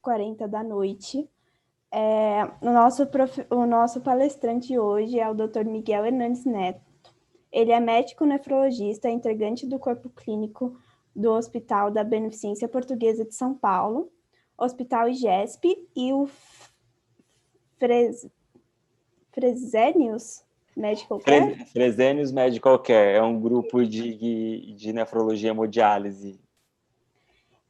5h40 da noite. O nosso palestrante hoje é o Dr. Miguel Hernandes Neto. Ele é médico nefrologista, integrante do corpo clínico do Hospital da Beneficência Portuguesa de São Paulo, Hospital IGESP e o Fresenius Medical Care? Fresenius Medical Care é um grupo de nefrologia hemodiálise.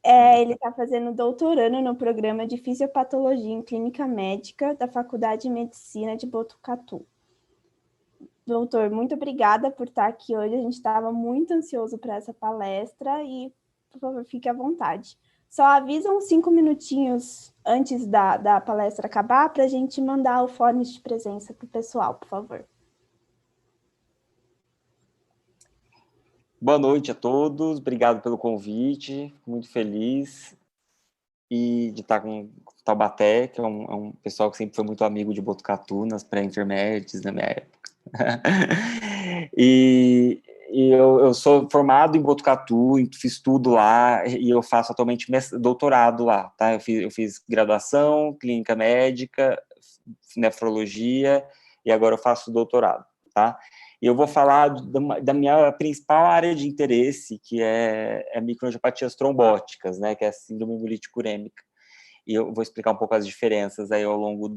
Ele está fazendo doutorando no programa de Fisiopatologia em Clínica Médica da Faculdade de Medicina de Botucatu. Doutor, muito obrigada por estar aqui hoje. A gente estava muito ansioso para essa palestra e, por favor, fique à vontade. Só avisa uns 5 minutinhos antes da palestra acabar para a gente mandar o form de presença para o pessoal, por favor. Boa noite a todos, obrigado pelo convite, fico muito feliz de estar com o Taubaté, que é um pessoal que sempre foi muito amigo de Botucatu, nas pré-intermédias, na minha época. Eu sou formado em Botucatu, fiz tudo lá, e eu faço atualmente doutorado lá, tá? Eu fiz graduação, clínica médica, nefrologia, e agora eu faço doutorado, tá? E eu vou falar da minha principal área de interesse, que é microangiopatias trombóticas, né, que é a síndrome hemolítica urêmica. E eu vou explicar um pouco as diferenças aí ao longo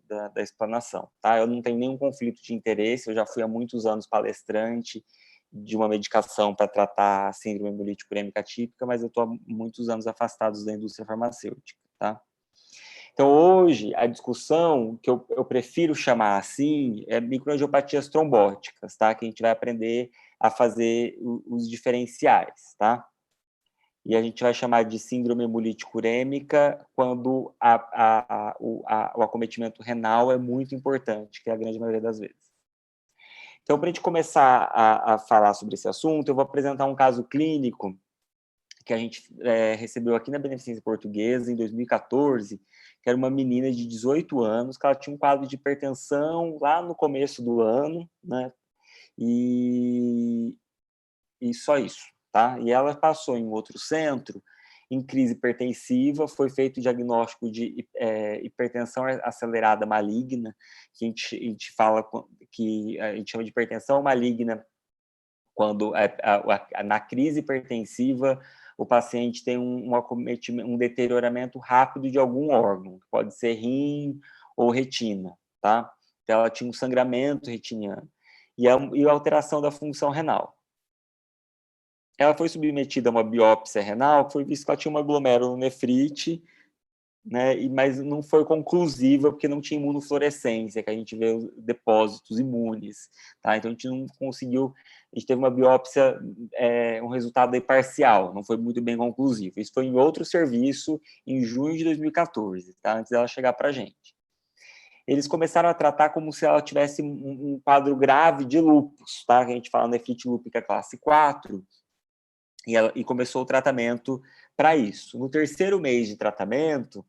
da explanação, tá? Eu não tenho nenhum conflito de interesse, eu já fui há muitos anos palestrante de uma medicação para tratar a síndrome hemolítica urêmica atípica, mas eu estou há muitos anos afastado da indústria farmacêutica, tá? Então, hoje, a discussão que eu prefiro chamar assim é microangiopatias trombóticas, tá? Que a gente vai aprender a fazer os diferenciais, tá? E a gente vai chamar de síndrome hemolítica urêmica quando o acometimento renal é muito importante, que é a grande maioria das vezes. Então, para a gente começar a falar sobre esse assunto, eu vou apresentar um caso clínico que a gente recebeu aqui na Beneficência Portuguesa em 2014, que era uma menina de 18 anos, que ela tinha um quadro de hipertensão lá no começo do ano, né? E só isso, tá? E ela passou em outro centro, em crise hipertensiva, foi feito o diagnóstico de hipertensão acelerada maligna, que a gente fala que a gente chama de hipertensão maligna quando na crise hipertensiva o paciente tem um deterioramento rápido de algum órgão, pode ser rim ou retina, tá? Então, ela tinha um sangramento retiniano e a alteração da função renal. Ela foi submetida a uma biópsia renal, foi visto que ela tinha uma glomerulonefrite, né? Mas não foi conclusiva, porque não tinha imunofluorescência, que a gente vê os depósitos imunes, tá? Então, a gente não conseguiu, a gente teve uma biópsia, um resultado aí parcial, não foi muito bem conclusivo. Isso foi em outro serviço, em junho de 2014, tá? Antes dela chegar para a gente. Eles começaram a tratar como se ela tivesse um quadro grave de lúpus, tá? Que a gente fala nefrite lúpica classe 4, e começou o tratamento para isso. No terceiro mês de tratamento,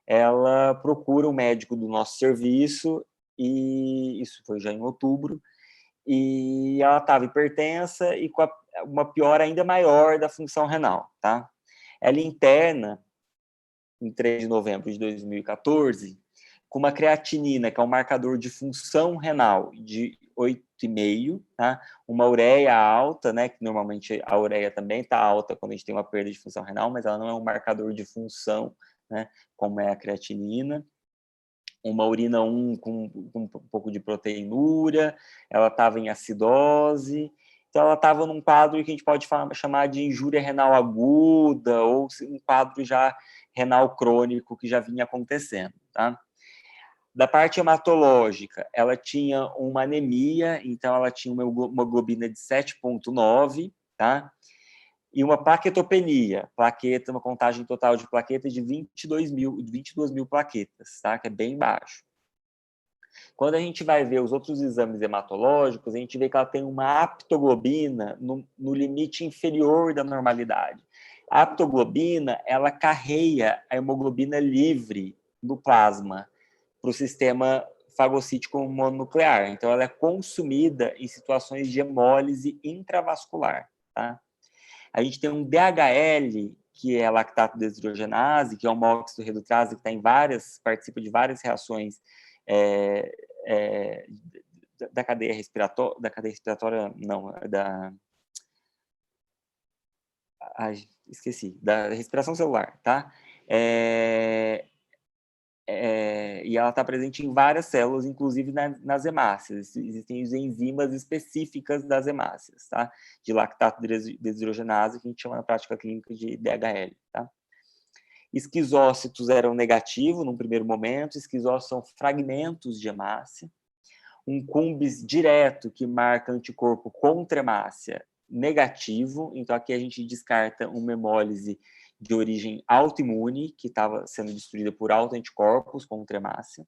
ela procura um médico do nosso serviço, e isso foi já em outubro, e ela estava hipertensa e com uma piora ainda maior da função renal, tá? Ela interna, em 3 de novembro de 2014, com uma creatinina, que é um marcador de função renal, de 8,5, tá? Uma ureia alta, né? Que normalmente a ureia também está alta quando a gente tem uma perda de função renal, mas ela não é um marcador de função, né? Como é a creatinina. Uma urina 1 com um pouco de proteinúria, ela estava em acidose, então ela estava num quadro que a gente pode chamar de injúria renal aguda, ou um quadro já renal crônico que já vinha acontecendo, tá? Da parte hematológica, ela tinha uma anemia, então ela tinha uma hemoglobina de 7,9, tá? E uma plaquetopenia, uma contagem total de plaquetas de 22 mil plaquetas, tá? Que é bem baixo. Quando a gente vai ver os outros exames hematológicos, a gente vê que ela tem uma aptoglobina no limite inferior da normalidade. A aptoglobina, ela carreia a hemoglobina livre do plasma para o sistema fagocítico mononuclear. Então, ela é consumida em situações de hemólise intravascular, tá? A gente tem um DHL que é a lactato desidrogenase, que é uma oxidorredutrase que participa de várias reações da cadeia respiratória, não, da respiração celular, tá? E ela está presente em várias células, inclusive nas hemácias. Existem enzimas específicas das hemácias, tá? De lactato desidrogenase, que a gente chama na prática clínica de DHL, tá? Esquizócitos eram negativos num primeiro momento, esquizócitos são fragmentos de hemácia. Um cumbis direto, que marca anticorpo contra hemácia, negativo. Então, aqui a gente descarta uma hemólise de origem autoimune, que estava sendo destruída por autoanticorpos contra hemácia.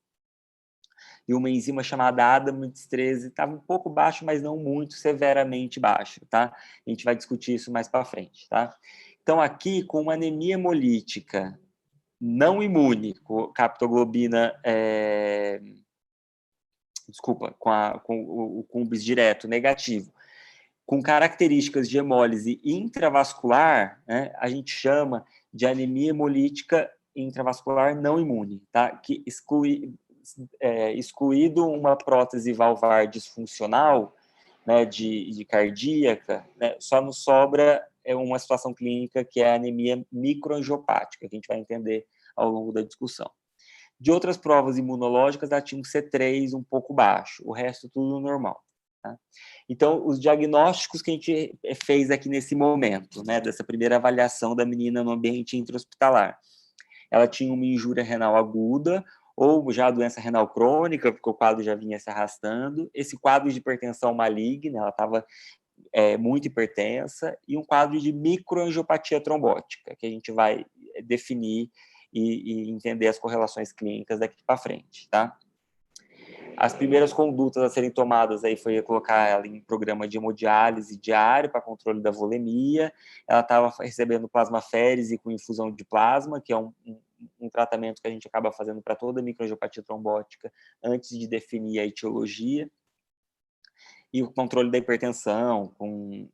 E uma enzima chamada Adamits-13 estava um pouco baixo, mas não muito severamente baixo, tá? A gente vai discutir isso mais para frente, tá? Então, aqui, com uma anemia hemolítica não imune, com captoglobina... com o cumbis direto negativo, com características de hemólise intravascular, né, a gente chama de anemia hemolítica intravascular não imune, tá? Que excluído uma prótese valvar disfuncional, né, de cardíaca, né, só nos sobra uma situação clínica que é a anemia microangiopática, que a gente vai entender ao longo da discussão. De outras provas imunológicas, ela tinha um C3 um pouco baixo, o resto tudo normal. Tá? Então, os diagnósticos que a gente fez aqui nesse momento, né, dessa primeira avaliação da menina no ambiente intra-hospitalar, ela tinha uma injúria renal aguda, ou já doença renal crônica, porque o quadro já vinha se arrastando, esse quadro de hipertensão maligna, ela estava muito hipertensa, e um quadro de microangiopatia trombótica, que a gente vai definir e entender as correlações clínicas daqui para frente, tá? As primeiras condutas a serem tomadas aí foi colocar ela em programa de hemodiálise diário para controle da volemia. Ela estava recebendo plasmaférese com infusão de plasma, que é um tratamento que a gente acaba fazendo para toda microangiopatia trombótica antes de definir a etiologia. E o controle da hipertensão com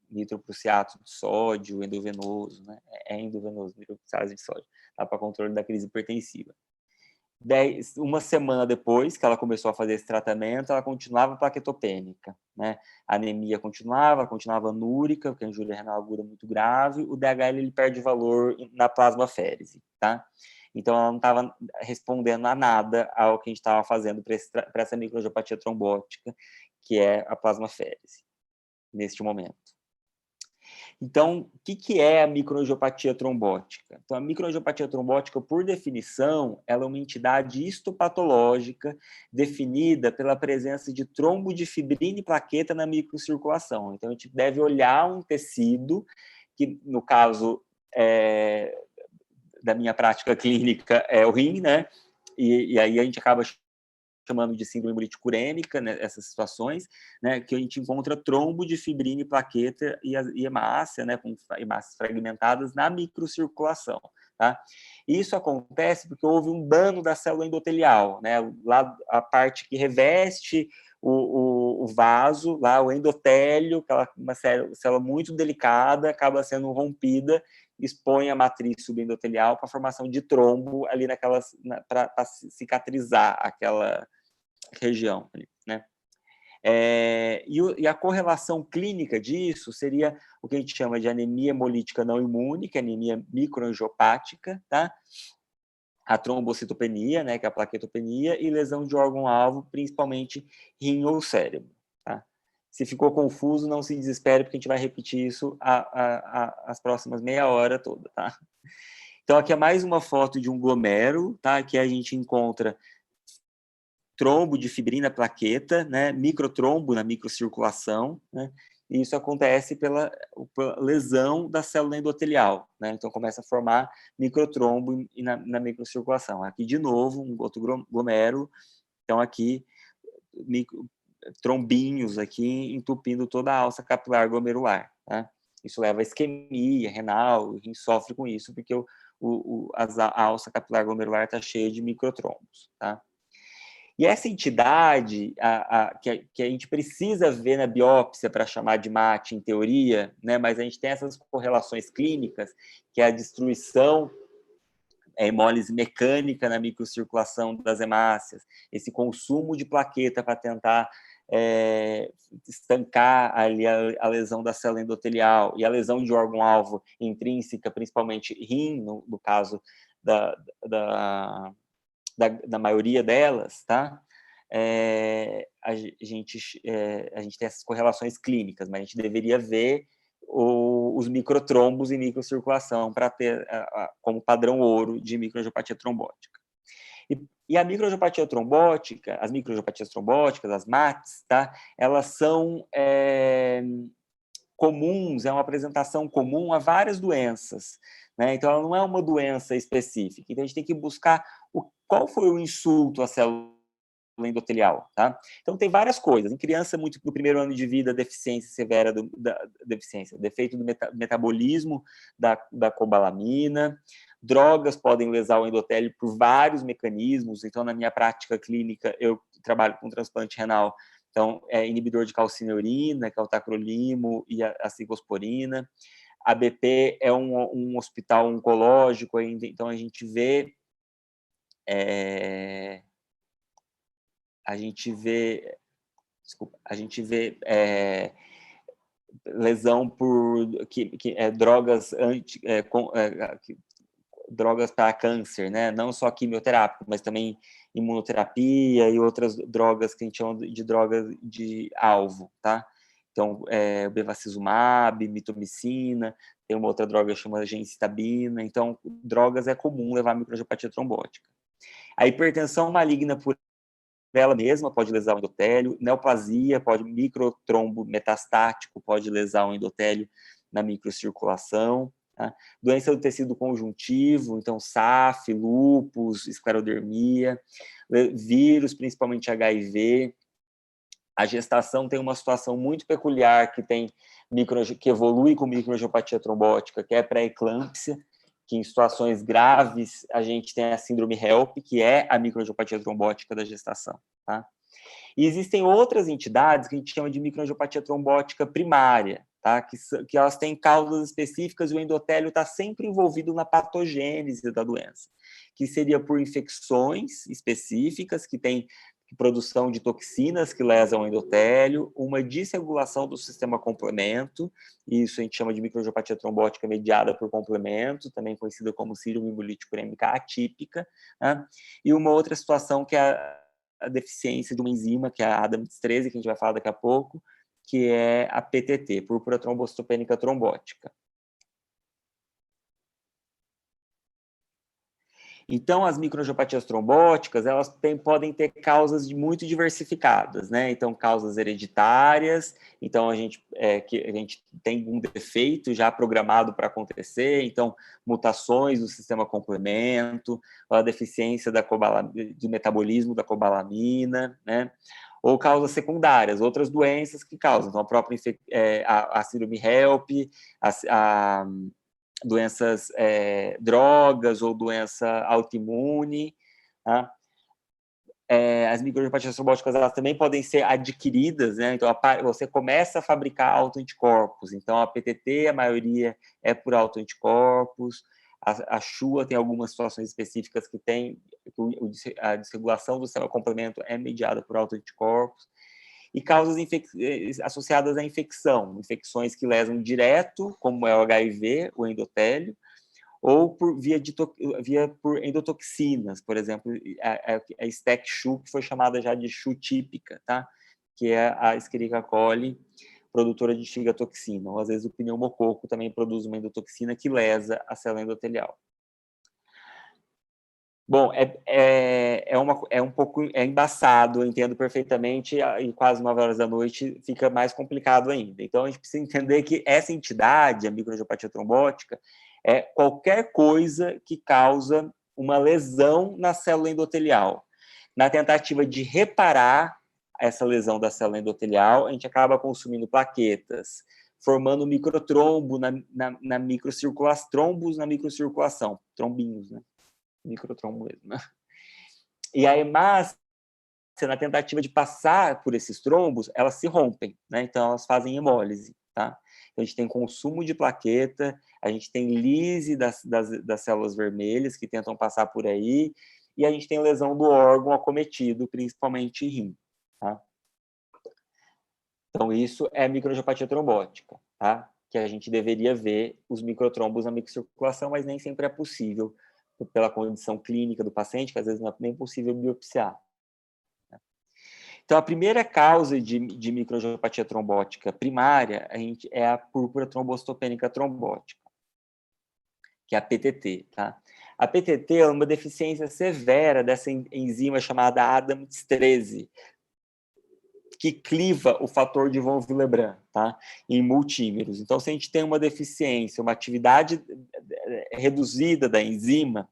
nitroprusiato de sódio endovenoso, né? Endovenoso, nitroprusiato de sódio, tá? Para controle da crise hipertensiva. Uma semana depois que ela começou a fazer esse tratamento, ela continuava plaquetopênica, né? A anemia continuava anúrica, porque a injúria renal aguda é muito grave, o DHL ele perde valor na plasmaférese, tá? Então, ela não estava respondendo a nada ao que a gente estava fazendo para essa microangiopatia trombótica, que é a plasmaférese, neste momento. Então, o que é a microangiopatia trombótica? Então, a microangiopatia trombótica, por definição, ela é uma entidade histopatológica definida pela presença de trombo de fibrina e plaqueta na microcirculação. Então, a gente deve olhar um tecido, que no caso da minha prática clínica é o rim, né? E aí a gente acaba chamando de síndrome hemolítico-urêmica, né, essas situações, né, que a gente encontra trombo de fibrina e plaqueta e hemácia, né, com hemácias fragmentadas na microcirculação, tá? Isso acontece porque houve um dano da célula endotelial, né, lá a parte que reveste o vaso, lá o endotélio, uma célula muito delicada, acaba sendo rompida, expõe a matriz subendotelial para a formação de trombo ali para cicatrizar aquela região, né? E a correlação clínica disso seria o que a gente chama de anemia hemolítica não imune, que é anemia microangiopática, tá? A trombocitopenia, né, que é a plaquetopenia, e lesão de órgão-alvo, principalmente rim ou cérebro, tá? Se ficou confuso, não se desespere, porque a gente vai repetir isso as próximas meia hora toda, tá? Então, aqui é mais uma foto de um glomérulo, tá? Aqui a gente encontra trombo de fibrina plaqueta, né? Microtrombo na microcirculação, né? E isso acontece pela lesão da célula endotelial, né? Então começa a formar microtrombo na microcirculação. Aqui de novo um outro glomérulo, então aqui trombinhos aqui entupindo toda a alça capilar glomerular, tá? Isso leva a isquemia renal, o rim sofre com isso porque a alça capilar glomerular está cheia de microtrombos, tá? E essa entidade que a gente precisa ver na biópsia para chamar de MAT em teoria, né, mas a gente tem essas correlações clínicas, que é a destruição, hemólise mecânica na microcirculação das hemácias, esse consumo de plaqueta para tentar estancar ali a lesão da célula endotelial, e a lesão de órgão-alvo intrínseca, principalmente rim, no caso da maioria delas, tá? A gente tem essas correlações clínicas, mas a gente deveria ver os microtrombos em microcirculação para ter como padrão ouro de microangiopatia trombótica. E a microangiopatia trombótica, as microangiopatias trombóticas, as MATs, tá? Elas são comuns, é uma apresentação comum a várias doenças, né? Então, ela não é uma doença específica. Então, a gente tem que buscar qual foi o insulto à célula endotelial, tá? Então, tem várias coisas. Em criança, muito no primeiro ano de vida, deficiência severa da deficiência, defeito do metabolismo da cobalamina. Drogas podem lesar o endotélio por vários mecanismos. Então, na minha prática clínica, eu trabalho com transplante renal. Então, inibidor de calcineurina, que é o tacrolimo e a ciclosporina. A BP é um hospital oncológico, então a gente vê lesão por drogas drogas para câncer, né? Não só quimioterápico, mas também imunoterapia e outras drogas que a gente chama de drogas de alvo, tá? Então, bevacizumab, mitomicina, tem uma outra droga chamada gemcitabina. Então, drogas é comum levar microangiopatia trombótica. A hipertensão maligna por ela mesma pode lesar o endotélio, neoplasia, microtrombo metastático pode lesar o endotélio na microcirculação, tá? Doença do tecido conjuntivo, então SAF, lúpus, esclerodermia, vírus, principalmente HIV. A gestação tem uma situação muito peculiar que evolui com microangiopatia trombótica, que é a pré-eclâmpsia, que em situações graves a gente tem a síndrome HELP, que é a microangiopatia trombótica da gestação, tá? E existem outras entidades que a gente chama de microangiopatia trombótica primária, tá? Que elas têm causas específicas e o endotélio está sempre envolvido na patogênese da doença, que seria por infecções específicas, que tem produção de toxinas que lesam o endotélio, uma desregulação do sistema complemento, isso a gente chama de microangiopatia trombótica mediada por complemento, também conhecida como síndrome hemolítico urêmica atípica, né? E uma outra situação que é a deficiência de uma enzima, que é a ADAMTS13, que a gente vai falar daqui a pouco, que é a PTT, púrpura trombocitopênica trombótica. Então, as microangiopatias trombóticas, elas podem ter causas muito diversificadas, né? Então, causas hereditárias, então a gente tem um defeito já programado para acontecer, então, mutações do sistema complemento, a deficiência do metabolismo da cobalamina, né? Ou causas secundárias, outras doenças que causam, então, a própria a síndrome HELP, doenças, drogas ou doença autoimune, tá? As microangiopatias trombóticas, elas também podem ser adquiridas, né? Então, você começa a fabricar autoanticorpos. Então, a PTT, a maioria é por autoanticorpos. A SHUA tem algumas situações específicas que tem a desregulação do sistema complemento é mediada por autoanticorpos. E causas associadas à infecção, infecções que lesam direto, como é o HIV, o endotélio, ou por endotoxinas, por exemplo, a STEC-SHU, que foi chamada já de SHU típica, tá? Que é a Escherichia coli, produtora de xigatoxina, ou às vezes o pneumococo também produz uma endotoxina que lesa a célula endotelial. Bom, um pouco embaçado, eu entendo perfeitamente, e quase 9 horas da noite fica mais complicado ainda. Então, a gente precisa entender que essa entidade, a microangiopatia trombótica, é qualquer coisa que causa uma lesão na célula endotelial. Na tentativa de reparar essa lesão da célula endotelial, a gente acaba consumindo plaquetas, formando microtrombo na microcirculação, trombos na microcirculação, trombinhos, né? Microtrombo mesmo, né? E a hemácia na tentativa de passar por esses trombos, elas se rompem, né? Então, elas fazem hemólise, tá? Então, a gente tem consumo de plaqueta, a gente tem lise das células vermelhas que tentam passar por aí, e a gente tem lesão do órgão acometido, principalmente rim, tá? Então, isso é microangiopatia trombótica, tá? Que a gente deveria ver os microtrombos na microcirculação, mas nem sempre é possível, pela condição clínica do paciente, que às vezes não é nem possível biopsiar. Então, a primeira causa de microangiopatia trombótica primária é a púrpura trombocitopênica trombótica, que é a PTT, tá? A PTT é uma deficiência severa dessa enzima chamada ADAMTS13, que cliva o fator de von Willebrand, tá? Em multímeros. Então, se a gente tem uma deficiência, uma atividade reduzida da enzima,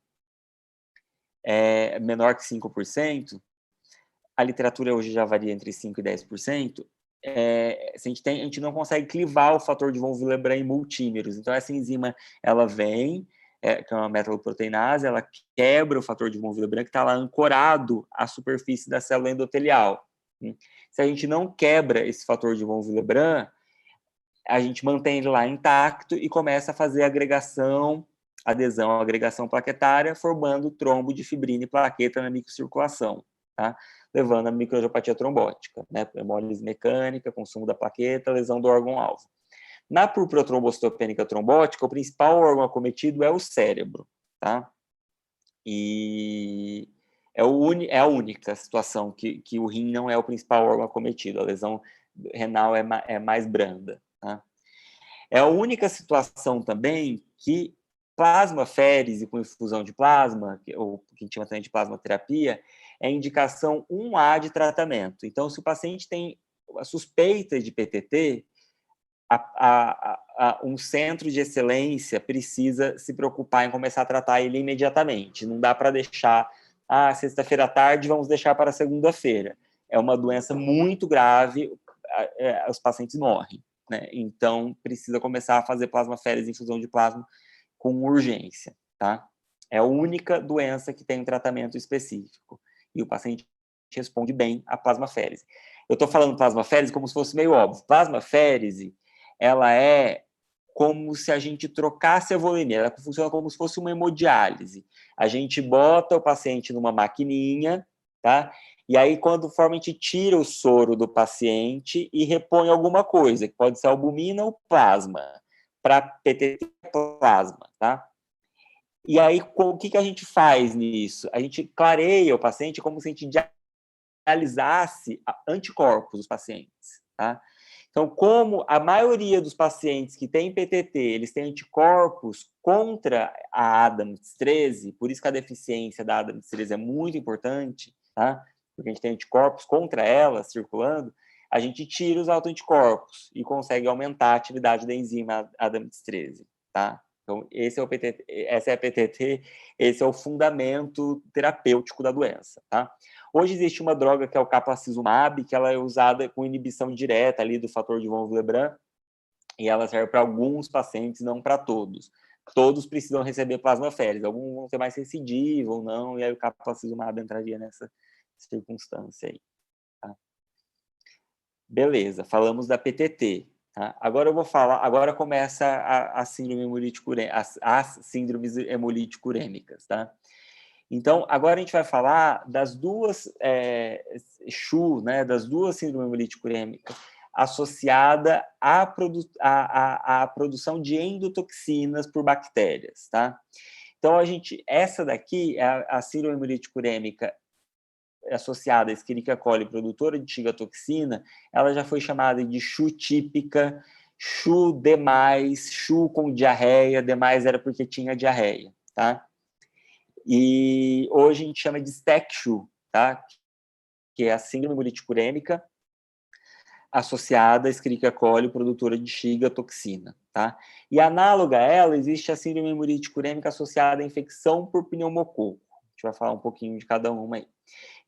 menor que 5%, a literatura hoje já varia entre 5% e 10%, se a gente não consegue clivar o fator de von Willebrand em multímeros. Então, essa enzima, ela vem, que é uma metaloproteinase, ela quebra o fator de von Willebrand, que está lá ancorado à superfície da célula endotelial. Se a gente não quebra esse fator de von Willebrand, a gente mantém ele lá intacto e começa a fazer adesão, agregação plaquetária, formando trombo de fibrina e plaqueta na microcirculação, tá? Levando a microangiopatia trombótica, né? Hemólise mecânica, consumo da plaqueta, lesão do órgão-alvo. Na púrpura trombocitopênica trombótica, o principal órgão acometido é o cérebro, tá? E é a única situação que o rim não é o principal órgão acometido, a lesão renal é mais branda, tá? É a única situação também que plasmaférese com infusão de plasma, ou que a gente chama também de plasmaterapia, é indicação 1A de tratamento. Então, se o paciente tem a suspeita de PTT, um centro de excelência precisa se preocupar em começar a tratar ele imediatamente. Não dá para deixar, sexta-feira à tarde, vamos deixar para segunda-feira. É uma doença muito grave, os pacientes morrem, né? Então, precisa começar a fazer plasmaférese, infusão de plasma com urgência, tá? É a única doença que tem um tratamento específico. E o paciente responde bem à plasmaférese. Eu estou falando plasmaférese como se fosse meio óbvio. Plasmaférese, ela é como se a gente trocasse a volemia, ela funciona como se fosse uma hemodiálise. A gente bota o paciente numa maquininha, tá? E aí, conforme a gente tira o soro do paciente e repõe alguma coisa, que pode ser albumina ou plasma, para PTT plasma, tá? E aí, o que a gente faz nisso? A gente clareia o paciente como se a gente dialisasse anticorpos dos pacientes, tá? Então, como a maioria dos pacientes que têm PTT, eles têm anticorpos contra a ADAMTS13, por isso que a deficiência da ADAMTS13 é muito importante, tá? Porque a gente tem anticorpos contra ela circulando, a gente tira os autoanticorpos e consegue aumentar a atividade da enzima ADAMTS13, tá? Então, essa é a PTT, esse é o fundamento terapêutico da doença, tá? Hoje existe uma droga que é o caplacizumab, que ela é usada com inibição direta ali do fator de von Willebrand, e ela serve para alguns pacientes, não para todos. Todos precisam receber plasmaférese, alguns vão ter mais recidiva ou não, e aí o caplacizumab entraria nessa circunstância aí. Tá? Beleza, falamos da PTT. Tá? Agora começa a síndrome hemolítico-urêmica, as síndromes hemolítico-urêmicas, tá? Então, agora a gente vai falar das duas SHU, né, das duas síndromes hemolítico-urêmicas associada à produção de endotoxinas por bactérias, tá? Então, essa daqui é a síndrome hemolítico-urêmica associada à Escherichia coli, produtora de cigatoxina, ela já foi chamada de SHU típica, SHU demais, SHU com diarreia, demais era porque tinha diarreia, tá? E hoje a gente chama de STEC-SHU, tá? Que é a síndrome hemolítico-urêmica associada à Escherichia coli, produtora de cigatoxina, tá? E análoga a ela, existe a síndrome hemolítico-urêmica associada à infecção por pneumococo. A gente vai falar um pouquinho de cada uma aí.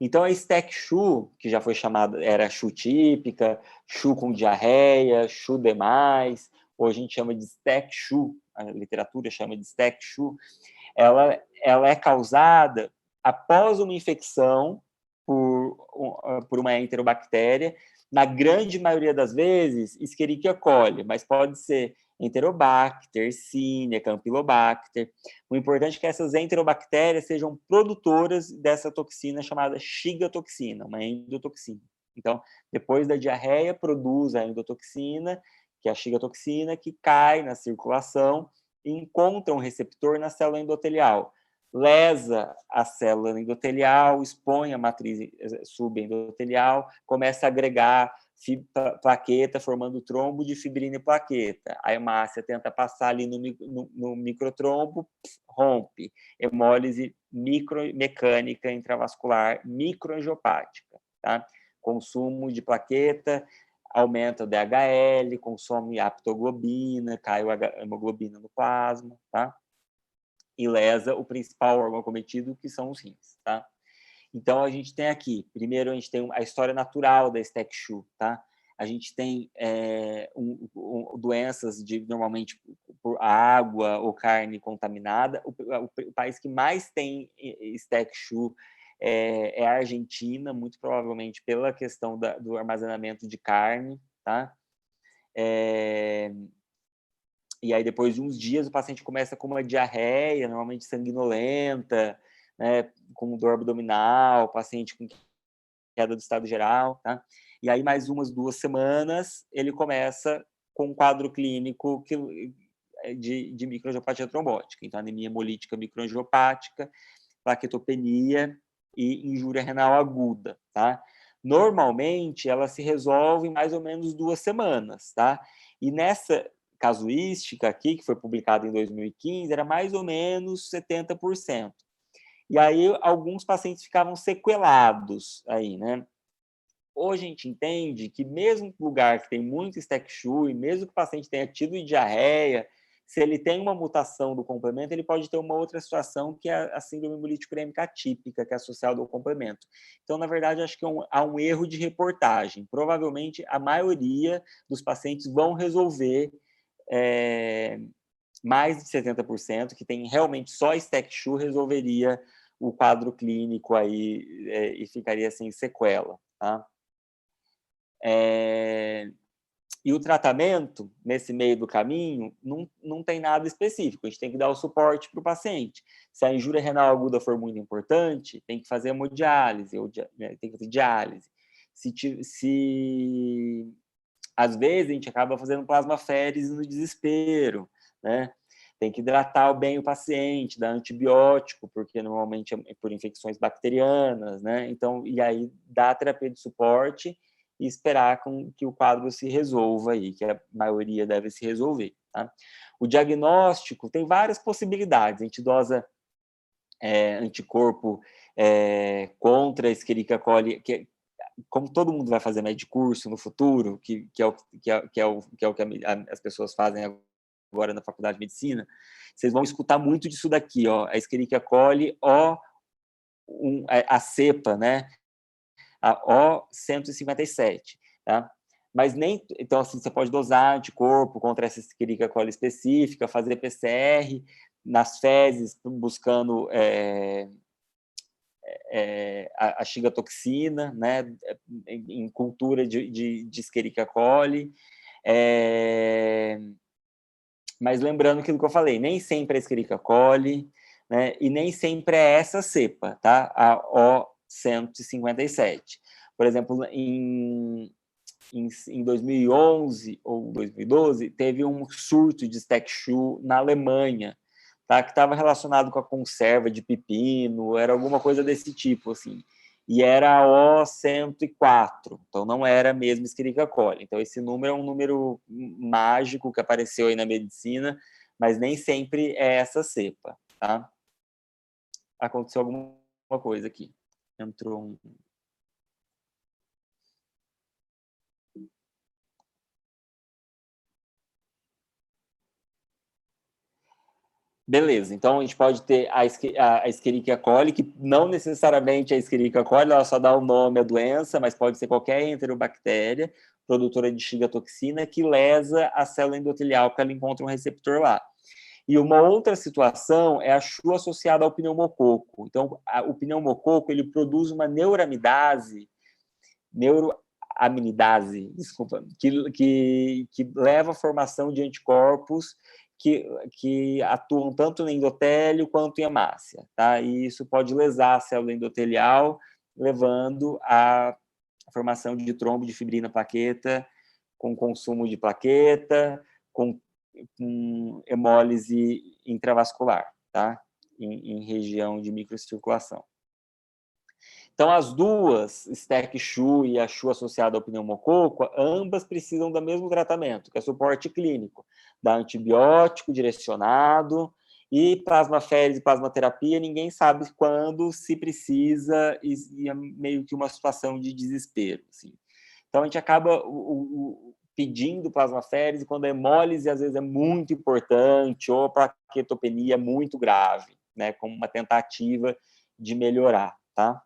Então, a STEC-SHU, que já foi chamada, era SHU típica, SHU com diarreia, SHU demais, hoje a gente chama de STEC-SHU, a literatura chama de STEC-SHU, ela é causada após uma infecção por uma enterobactéria. Na grande maioria das vezes, Escherichia coli, mas pode ser Enterobacter, Yersinia, Campylobacter. O importante é que essas enterobactérias sejam produtoras dessa toxina chamada Shiga-toxina, uma endotoxina. Então, depois da diarreia, produz a endotoxina, que é a Shiga-toxina, que cai na circulação e encontra um receptor na célula endotelial. Lesa a célula endotelial, expõe a matriz subendotelial, começa a agregar plaqueta, formando trombo de fibrina e plaqueta. A hemácia tenta passar ali no microtrombo, rompe. Hemólise micromecânica intravascular microangiopática. Tá? Consumo de plaqueta, aumenta o DHL, consome aptoglobina, cai a hemoglobina no plasma, tá? E lesa o principal órgão acometido, que são os rins, tá? Então, a gente tem aqui, primeiro, a gente tem a história natural da STEC-CHU, tá? A gente tem doenças normalmente por água ou carne contaminada. O país que mais tem STEC-CHU é a Argentina, muito provavelmente pela questão do armazenamento de carne, tá? E aí, depois de uns dias, o paciente começa com uma diarreia, normalmente sanguinolenta, né, com dor abdominal, paciente com queda do estado geral, tá? E aí, mais umas 2 semanas, ele começa com um quadro clínico de microangiopatia trombótica. Então, anemia hemolítica microangiopática, plaquetopenia e injúria renal aguda, tá? Normalmente, ela se resolve em mais ou menos 2 semanas, tá? E nessa casuística aqui, que foi publicada em 2015, era mais ou menos 70%. E aí, alguns pacientes ficavam sequelados aí, né? Hoje a gente entende que mesmo em lugar que tem muito STEC-CHU, e mesmo que o paciente tenha tido diarreia, se ele tem uma mutação do complemento, ele pode ter uma outra situação, que é a síndrome hemolítico urêmica atípica, que é associada ao complemento. Então, na verdade, acho que há um erro de reportagem. Provavelmente, a maioria dos pacientes vão resolver mais de 70%, que tem realmente só STEC-CHU, resolveria o quadro clínico aí e ficaria sem sequela, tá? E o tratamento, nesse meio do caminho, não tem nada específico. A gente tem que dar o suporte para o paciente. Se a injúria renal aguda for muito importante, tem que fazer hemodiálise, tem que fazer diálise. Às vezes, a gente acaba fazendo plasmaférese no desespero, né? Tem que hidratar bem o paciente, dar antibiótico, porque normalmente é por infecções bacterianas, né? Então, e aí dá a terapia de suporte e esperar que o quadro se resolva aí, que a maioria deve se resolver, tá? O diagnóstico tem várias possibilidades. A gente dosa anticorpo contra a Escherichia coli, como todo mundo vai fazer medicurso no futuro, que é o que as pessoas fazem agora na faculdade de medicina, vocês vão escutar muito disso daqui, ó, a Escherichia coli, a cepa, né, a O157, tá? Mas nem, então assim, você pode dosar anticorpo contra essa Escherichia coli específica, fazer PCR nas fezes, buscando a Shiga-toxina, né, em cultura de Escherichia coli. Mas lembrando aquilo que eu falei, nem sempre é Escherichia coli, né, e nem sempre é essa cepa, tá? A O157. Por exemplo, em 2011 ou 2012, teve um surto de STEC-CHU na Alemanha, tá? Que estava relacionado com a conserva de pepino, era alguma coisa desse tipo, assim. E era a O104, então não era mesmo Escherichia coli. Então, esse número é um número mágico que apareceu aí na medicina, mas nem sempre é essa cepa, tá? Aconteceu alguma coisa aqui. Entrou um... Beleza, então a gente pode ter a Escherichia coli, que não necessariamente é a Escherichia coli, ela só dá o nome à doença, mas pode ser qualquer enterobactéria produtora de Shiga-toxina que lesa a célula endotelial, porque ela encontra um receptor lá. E uma outra situação é a CHU associada ao pneumococo. Então, o pneumococo ele produz uma neuroamidase, desculpa, que leva à formação de anticorpos que atuam tanto no endotélio quanto em hemácia, tá? E isso pode lesar a célula endotelial, levando à formação de trombo de fibrina plaqueta, com consumo de plaqueta, com hemólise intravascular, tá? Em região de microcirculação. Então, as duas, STEC-CHU e a CHU associada ao pneumococo, ambas precisam do mesmo tratamento, que é suporte clínico, da antibiótico direcionado e plasmaférese e plasmaterapia, ninguém sabe quando, se precisa, e é meio que uma situação de desespero. Assim. Então, a gente acaba pedindo plasmaférese quando a hemólise, às vezes, é muito importante, ou a plaquetopenia é muito grave, né, como uma tentativa de melhorar, tá?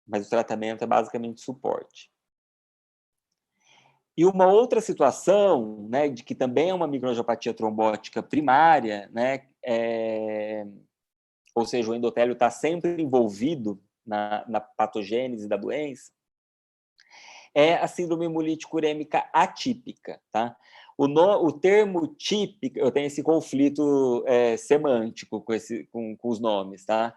Mas o tratamento é basicamente suporte. E uma outra situação, né, de que também é uma microangiopatia trombótica primária, né, ou seja, o endotélio está sempre envolvido na patogênese da doença, é a síndrome hemolítica urêmica atípica, tá? O termo típico, eu tenho esse conflito semântico com os nomes, tá?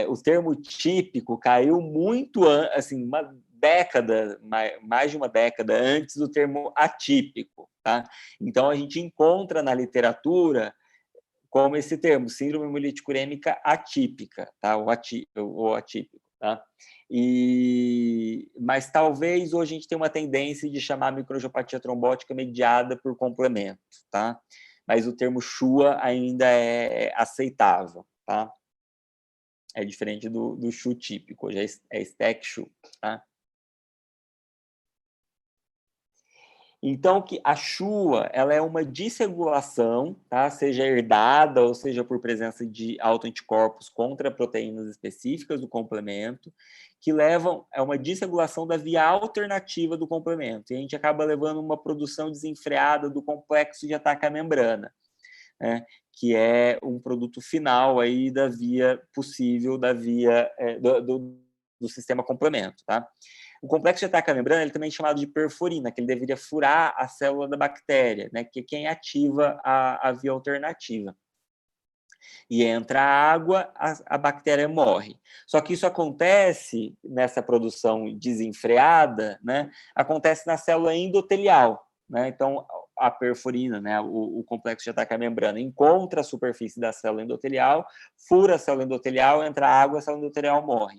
O termo típico caiu muito, assim, uma década, mais de uma década antes do termo atípico, tá? Então, a gente encontra na literatura como esse termo, síndrome hemolítica urêmica atípica, tá? Ou atípico, tá? Mas talvez hoje a gente tenha uma tendência de chamar a microangiopatia trombótica mediada por complemento, tá? Mas o termo CHUA ainda é aceitável, tá? É diferente do CHU típico, hoje é STEC-CHU, tá? Então, que a CHUA, ela é uma desregulação, tá? Seja herdada ou seja por presença de autoanticorpos contra proteínas específicas do complemento, que levam a uma desregulação da via alternativa do complemento. E a gente acaba levando uma produção desenfreada do complexo de ataque à membrana, né? Que é um produto final aí da via possível, da via do sistema complemento, tá? O complexo de ataque à membrana ele também é chamado de perforina, que ele deveria furar a célula da bactéria, né, que é quem ativa a via alternativa. E entra a água, a bactéria morre. Só que isso acontece nessa produção desenfreada, né, acontece na célula endotelial. Né? Então, a perforina, né, o complexo de ataque à membrana, encontra a superfície da célula endotelial, fura a célula endotelial, entra a água, a célula endotelial morre.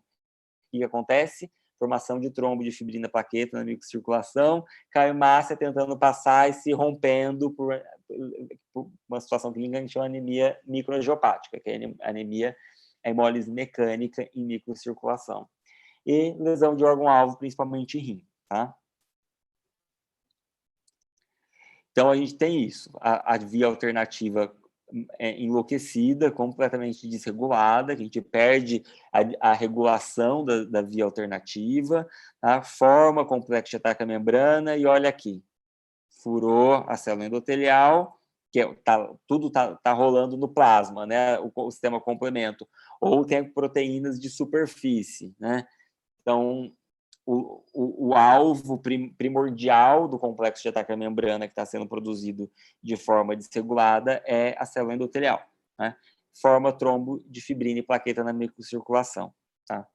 O que acontece? Formação de trombo de fibrina plaqueta na microcirculação, hemácia tentando passar e se rompendo por uma situação clínica que a gente chama de anemia microangiopática, que é a anemia, a hemólise mecânica em microcirculação. E lesão de órgão-alvo, principalmente rim, tá? Então, a gente tem isso, a via alternativa enlouquecida, completamente desregulada, que a gente perde a regulação da via alternativa, tá? Forma complexo de ataque à membrana, e olha aqui, furou a célula endotelial, que tudo tá rolando no plasma, né? O sistema complemento, ou tem proteínas de superfície, né? Então, o alvo primordial do complexo de ataque à membrana que está sendo produzido de forma desregulada é a célula endotelial, né? Forma trombo de fibrina e plaqueta na microcirculação, tá?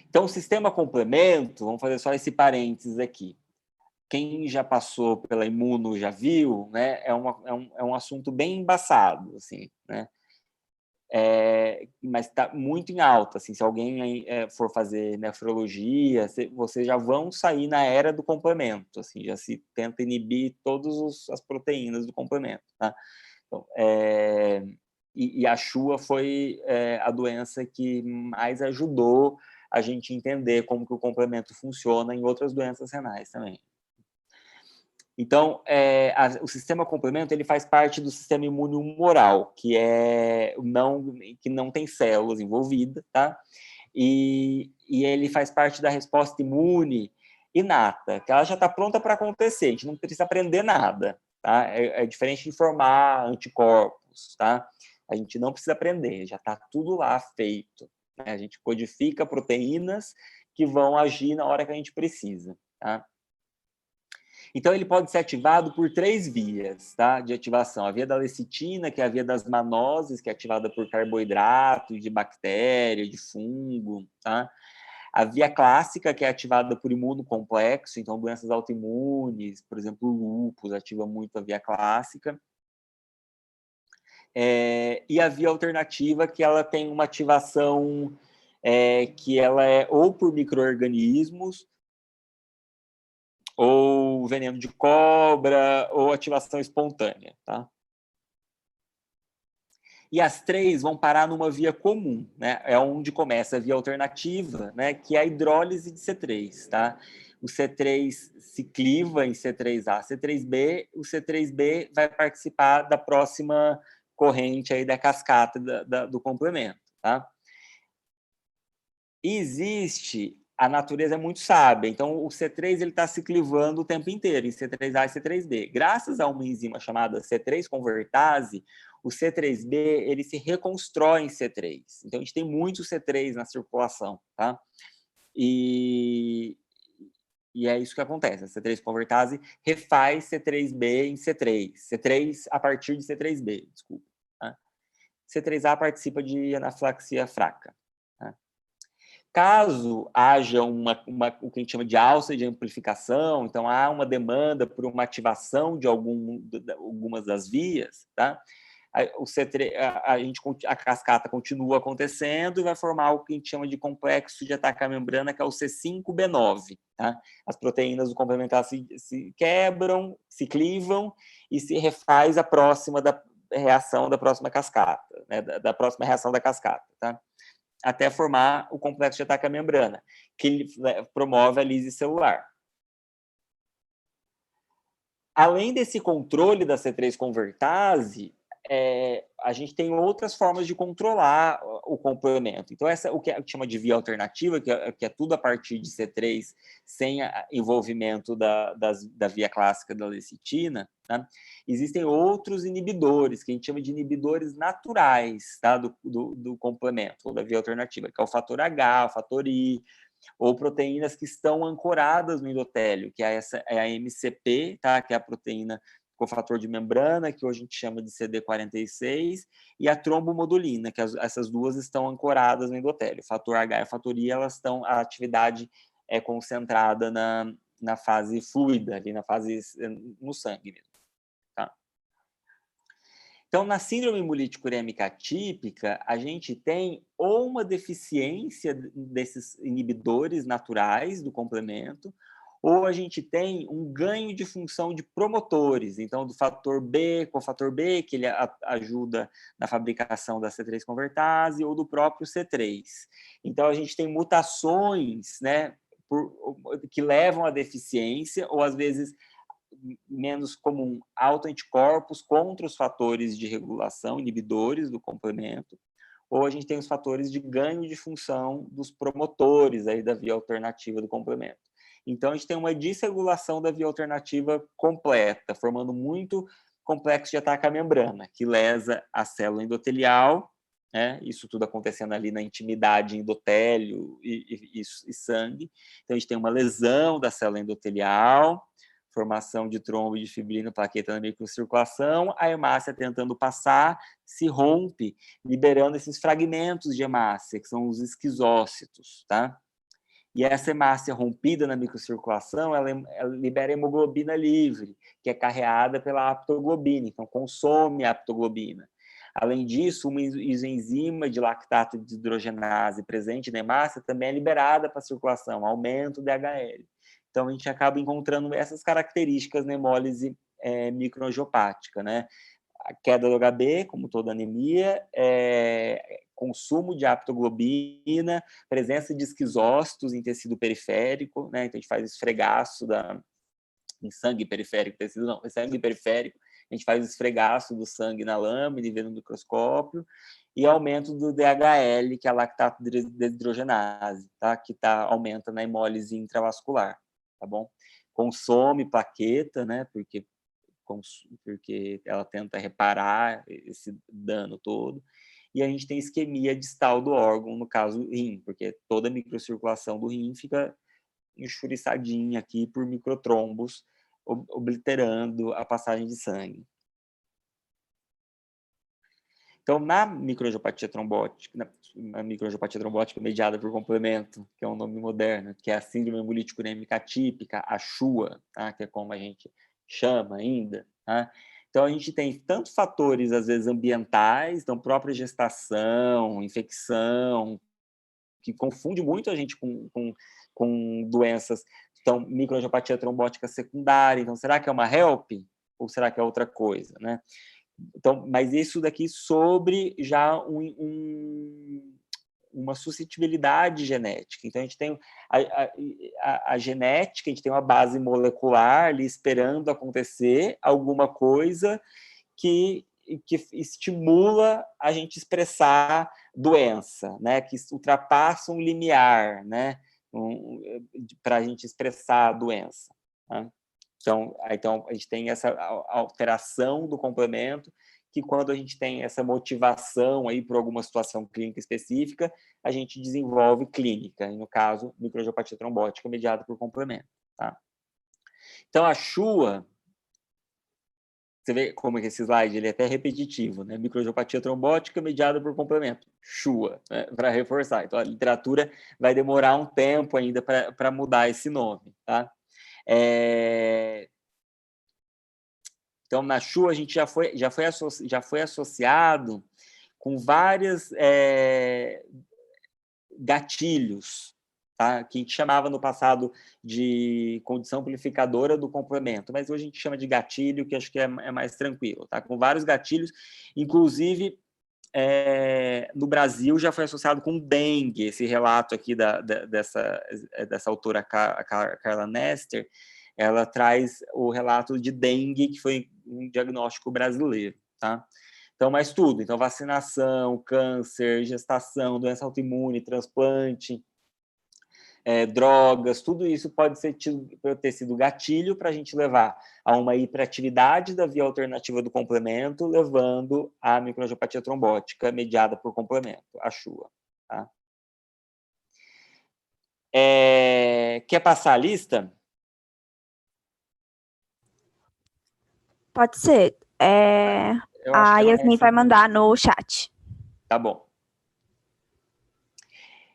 Então, o sistema complemento, vamos fazer só esse parênteses aqui. Quem já passou pela imuno já viu, né? É um assunto bem embaçado, assim, né? Mas está muito em alta. Assim, se alguém for fazer nefrologia, vocês já vão sair na era do complemento. Assim, já se tenta inibir todas as proteínas do complemento. Tá? Então, e a CHUA foi a doença que mais ajudou a gente entender como que o complemento funciona em outras doenças renais também. Então, o sistema complemento ele faz parte do sistema imune humoral, que não tem células envolvidas, tá? E ele faz parte da resposta imune inata, que ela já está pronta para acontecer, a gente não precisa aprender nada, tá? É diferente de formar anticorpos, tá? A gente não precisa aprender, já está tudo lá feito, né? A gente codifica proteínas que vão agir na hora que a gente precisa, tá? Então, ele pode ser ativado por 3 vias, tá, de ativação. A via da lecitina, que é a via das manoses, que é ativada por carboidrato, de bactéria, de fungo, tá? A via clássica, que é ativada por imunocomplexo, então doenças autoimunes, por exemplo, o lúpus ativa muito a via clássica. E a via alternativa, que ela tem uma ativação que ela é ou por micro-organismos, ou veneno de cobra, ou ativação espontânea, tá? E as 3 vão parar numa via comum, né? É onde começa a via alternativa, né? Que é a hidrólise de C3, tá? O C3 se cliva em C3A, C3B, o C3B vai participar da próxima corrente aí da cascata do complemento, tá? E existe, a natureza é muito sábia, então o C3 está se clivando o tempo inteiro em C3A e C3B. Graças a uma enzima chamada C3 convertase, o C3B ele se reconstrói em C3. Então a gente tem muito C3 na circulação, tá? E é isso que acontece. A C3 convertase refaz C3B em C3. C3 a partir de C3B, desculpa. Tá? C3A participa de anafilaxia fraca. Tá? Caso haja o que a gente chama de alça de amplificação, então há uma demanda por uma ativação de algumas das vias, tá? A cascata continua acontecendo e vai formar o que a gente chama de complexo de ataque à membrana, que é o C5B9. Tá? As proteínas do complementar se quebram, se clivam e se refaz a próxima reação da próxima cascata, né? da próxima reação da cascata. Tá? Até formar o complexo de ataque à membrana, que promove a lise celular. Além desse controle da C3 convertase, a gente tem outras formas de controlar o complemento. Então, o que a gente chama de via alternativa, que é tudo a partir de C3, sem envolvimento da via clássica da lecitina, tá? Existem outros inibidores, que a gente chama de inibidores naturais, tá? do complemento, ou da via alternativa, que é o fator H, o fator I, ou proteínas que estão ancoradas no endotélio, que é a MCP, tá? Que é a proteína cofator de membrana, que hoje a gente chama de CD46, e a trombomodulina, que essas duas estão ancoradas no endotélio. O fator H e o fator I, a atividade é concentrada na fase fluida, ali na fase no sangue mesmo. Tá? Então, na síndrome hemolítica urêmica atípica, a gente tem ou uma deficiência desses inibidores naturais do complemento, ou a gente tem um ganho de função de promotores, então do fator B, cofator B, que ele ajuda na fabricação da C3 convertase, ou do próprio C3. Então, a gente tem mutações, né, que levam à deficiência, ou às vezes menos comum, autoanticorpos contra os fatores de regulação, inibidores do complemento, ou a gente tem os fatores de ganho de função dos promotores aí da via alternativa do complemento. Então, a gente tem uma desregulação da via alternativa completa, formando muito complexo de ataque à membrana, que lesa a célula endotelial, né? Isso tudo acontecendo ali na intimidade endotélio e sangue. Então, a gente tem uma lesão da célula endotelial, formação de trombo e de fibrina, plaqueta na microcirculação, a hemácia tentando passar, se rompe, liberando esses fragmentos de hemácia, que são os esquizócitos, tá? E essa hemácia rompida na microcirculação, ela libera hemoglobina livre, que é carreada pela aptoglobina, então consome a aptoglobina. Além disso, uma isoenzima de lactato de hidrogenase presente na hemácia também é liberada para a circulação, aumenta o DHL. Então, a gente acaba encontrando essas características na hemólise microangiopática, né? A queda do HB, como toda anemia, consumo de aptoglobina, presença de esquizócitos em tecido periférico, né? Então, a gente faz esfregaço em sangue periférico, tecido não, sangue periférico, a gente faz esfregaço do sangue na lâmina e vê no microscópio, e aumento do DHL, que é a lactato desidrogenase, tá? Que aumenta na hemólise intravascular, tá bom? Consome plaqueta, né? Porque porque ela tenta reparar esse dano todo. E a gente tem isquemia distal do órgão, no caso rim, porque toda a microcirculação do rim fica enxuriçadinha aqui por microtrombos, obliterando a passagem de sangue. Então, na microangiopatia trombótica, mediada por complemento, que é um nome moderno, que é a síndrome hemolítico urêmica atípica, a SHUA, tá? Que é como a gente chama ainda, tá? Então, a gente tem tanto fatores, às vezes, ambientais, então, própria gestação, infecção, que confunde muito a gente com doenças. Então, microangiopatia trombótica secundária. Então, será que é uma HELP? Ou será que é outra coisa, né? Então, mas isso daqui sobre já uma suscetibilidade genética. Então, a gente tem a genética, a gente tem uma base molecular ali esperando acontecer alguma coisa que estimula a gente expressar doença, né? Que ultrapassa um limiar, né? Para a gente expressar a doença. Né? Então, a gente tem essa alteração do complemento, que quando a gente tem essa motivação aí por alguma situação clínica específica, a gente desenvolve clínica, e no caso, microangiopatia trombótica mediada por complemento. Tá? Então, a SHUA, você vê como é que esse slide ele é até repetitivo, né? Microangiopatia trombótica mediada por complemento, SHUA, né? Para reforçar. Então, a literatura vai demorar um tempo ainda para mudar esse nome, tá? Então, na SHUA, a gente já foi associado com vários gatilhos, tá? Que a gente chamava no passado de condição amplificadora do complemento, mas hoje a gente chama de gatilho, que acho que é mais tranquilo, tá? Com vários gatilhos, inclusive no Brasil já foi associado com dengue, esse relato aqui dessa autora, a Carla Nester, ela traz o relato de dengue, que foi um diagnóstico brasileiro, tá? Então, mais tudo. Então, vacinação, câncer, gestação, doença autoimune, transplante, drogas, tudo isso pode ter sido gatilho para a gente levar a uma hiperatividade da via alternativa do complemento, levando à microangiopatia trombótica mediada por complemento, a SHUA. Tá? Quer passar a lista? Pode ser. A Yasmin vai mandar no chat. Tá bom.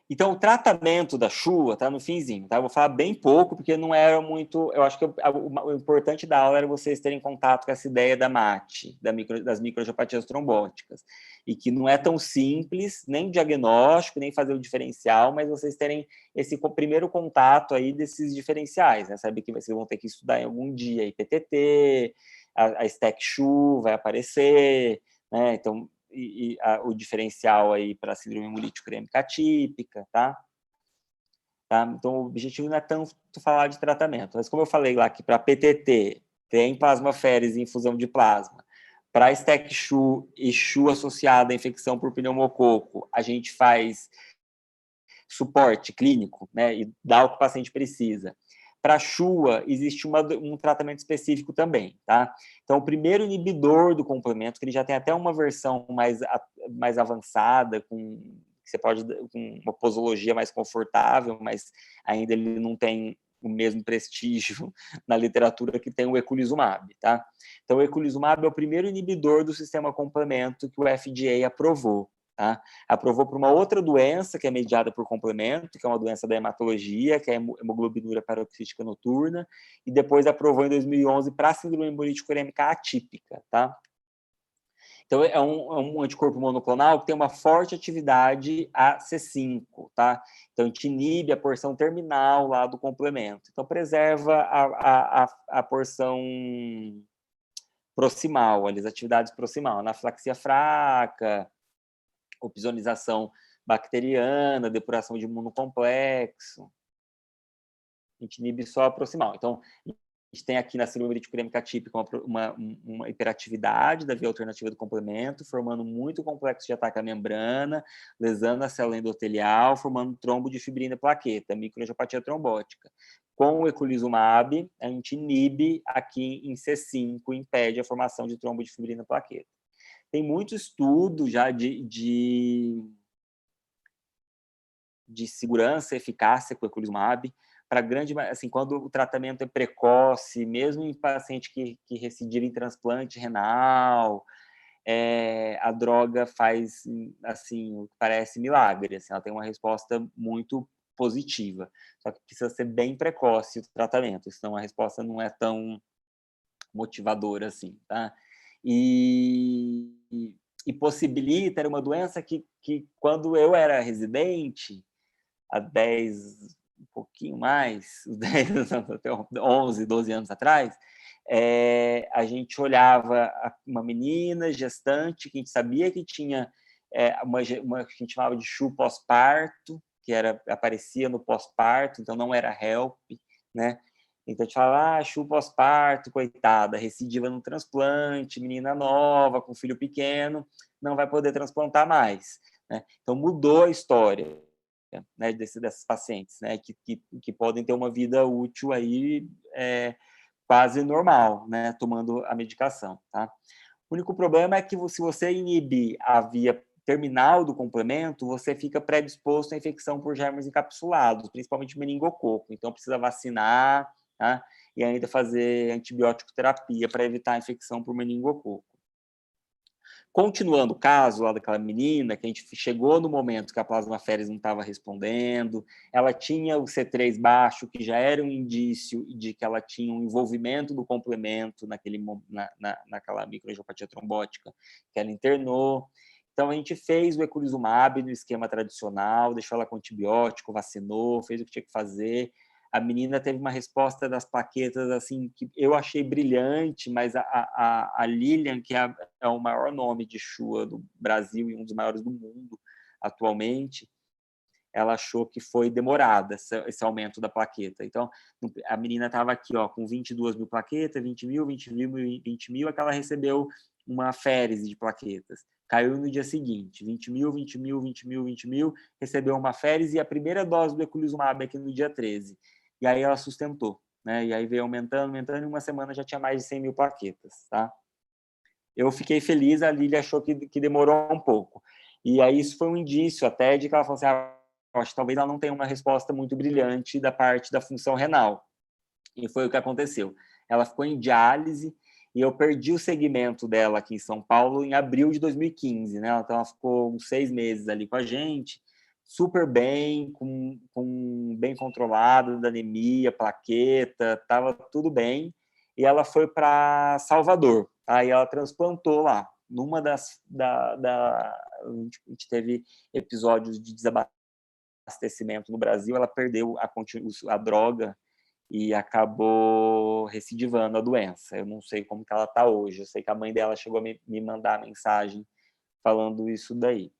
Então, o tratamento da SHUA tá no finzinho, tá? Eu vou falar bem pouco, porque não era muito... Eu acho que o importante da aula era vocês terem contato com essa ideia da MAT, das microangiopatias trombóticas, e que não é tão simples, nem diagnóstico, nem fazer o diferencial, mas vocês terem esse primeiro contato aí desses diferenciais, né? Saber que vocês vão ter que estudar em algum dia IPTT, a STEC-SHU vai aparecer, né? Então, o diferencial aí para a síndrome hemolítico urêmica atípica, tá? Então, o objetivo não é tanto falar de tratamento, mas como eu falei lá que para PTT tem plasmaféresis e infusão de plasma, para STEC-SHU e SHU associada à infecção por pneumococo, a gente faz suporte clínico, né, e dá o que o paciente precisa. Para a SHUA, existe um tratamento específico também, tá? Então, o primeiro inibidor do complemento, que ele já tem até uma versão mais avançada, que você pode, com uma posologia mais confortável, mas ainda ele não tem o mesmo prestígio na literatura que tem o eculizumab, tá? Então, o eculizumab é o primeiro inibidor do sistema complemento que o FDA aprovou. Tá? Aprovou para uma outra doença que é mediada por complemento, que é uma doença da hematologia, que é a hemoglobinúria paroxística noturna, e depois aprovou em 2011 para a síndrome hemolítico urêmica atípica. Tá? Então, é um anticorpo monoclonal que tem uma forte atividade a C5, tá? Então, a gente inibe a porção terminal lá do complemento. Então, preserva a porção proximal, as atividades proximal, anafilaxia fraca, opsonização bacteriana, depuração de imunocomplexo. A gente inibe só a proximal. Então, a gente tem aqui na síndrome hemolítico urêmica atípica uma hiperatividade da via alternativa do complemento, formando muito complexo de ataque à membrana, lesando a célula endotelial, formando trombo de fibrina e plaqueta, microangiopatia trombótica. com o eculizumab, a gente inibe aqui em C5, impede a formação de trombo de fibrina plaqueta. Tem muito estudo já de segurança e eficácia com o eculizumab, para grande, assim, quando o tratamento é precoce, mesmo em paciente que recidiram em transplante renal, a droga faz, assim, parece milagre, assim, ela tem uma resposta muito positiva, só que precisa ser bem precoce o tratamento, senão a resposta não é tão motivadora assim, tá? E possibilita, era uma doença que quando eu era residente, há 10, um pouquinho mais, 10 anos, até 11, 12 anos atrás, a gente olhava uma menina gestante, que a gente sabia que tinha uma que a gente chamava de CHU pós-parto, que aparecia no pós-parto, então não era HELP, né? Então, a gente fala, CHU pós-parto, coitada, recidiva no transplante, menina nova, com filho pequeno, não vai poder transplantar mais, né? Então, mudou a história, né, dessas pacientes, né, que podem ter uma vida útil aí quase normal, né, tomando a medicação, tá? O único problema é que se você inibir a via terminal do complemento, você fica predisposto à infecção por germes encapsulados, principalmente meningococo. Então, precisa vacinar, tá? E ainda fazer antibiótico terapia para evitar a infecção por meningococo. Continuando o caso lá daquela menina, que a gente chegou no momento que a plasmaféresis não estava respondendo, ela tinha o C3 baixo, que já era um indício de que ela tinha um envolvimento do complemento naquela microangiopatia trombótica que ela internou. Então, a gente fez o eculizumab no esquema tradicional, deixou ela com antibiótico, vacinou, fez o que tinha que fazer. A menina teve uma resposta das plaquetas assim que eu achei brilhante, mas a Lilian, que é o maior nome de CHUA do Brasil e um dos maiores do mundo atualmente, ela achou que foi demorada esse aumento da plaqueta. Então, a menina estava aqui, ó, com 22 mil plaquetas, 20 mil, 20 mil, 20 mil, é que ela recebeu uma férise de plaquetas. Caiu no dia seguinte, 20 mil, 20 mil, 20 mil, 20 mil, recebeu uma férise e a primeira dose do eculizumab aqui no dia 13. E aí ela sustentou, né? E aí veio aumentando, aumentando, e em uma semana já tinha mais de 100 mil plaquetas, tá? Eu fiquei feliz, a Lília achou que demorou um pouco. E aí isso foi um indício até de que ela falou assim, acho que talvez ela não tenha uma resposta muito brilhante da parte da função renal. E foi o que aconteceu. Ela ficou em diálise e eu perdi o segmento dela aqui em São Paulo em abril de 2015, né? Então ela ficou uns 6 meses ali com a gente, super bem, bem controlada da anemia, plaqueta, estava tudo bem. E ela foi para Salvador. Aí ela transplantou lá. Numa a gente teve episódios de desabastecimento no Brasil, ela perdeu a droga e acabou recidivando a doença. Eu não sei como que ela está hoje. Eu sei que a mãe dela chegou a me mandar mensagem falando isso daí.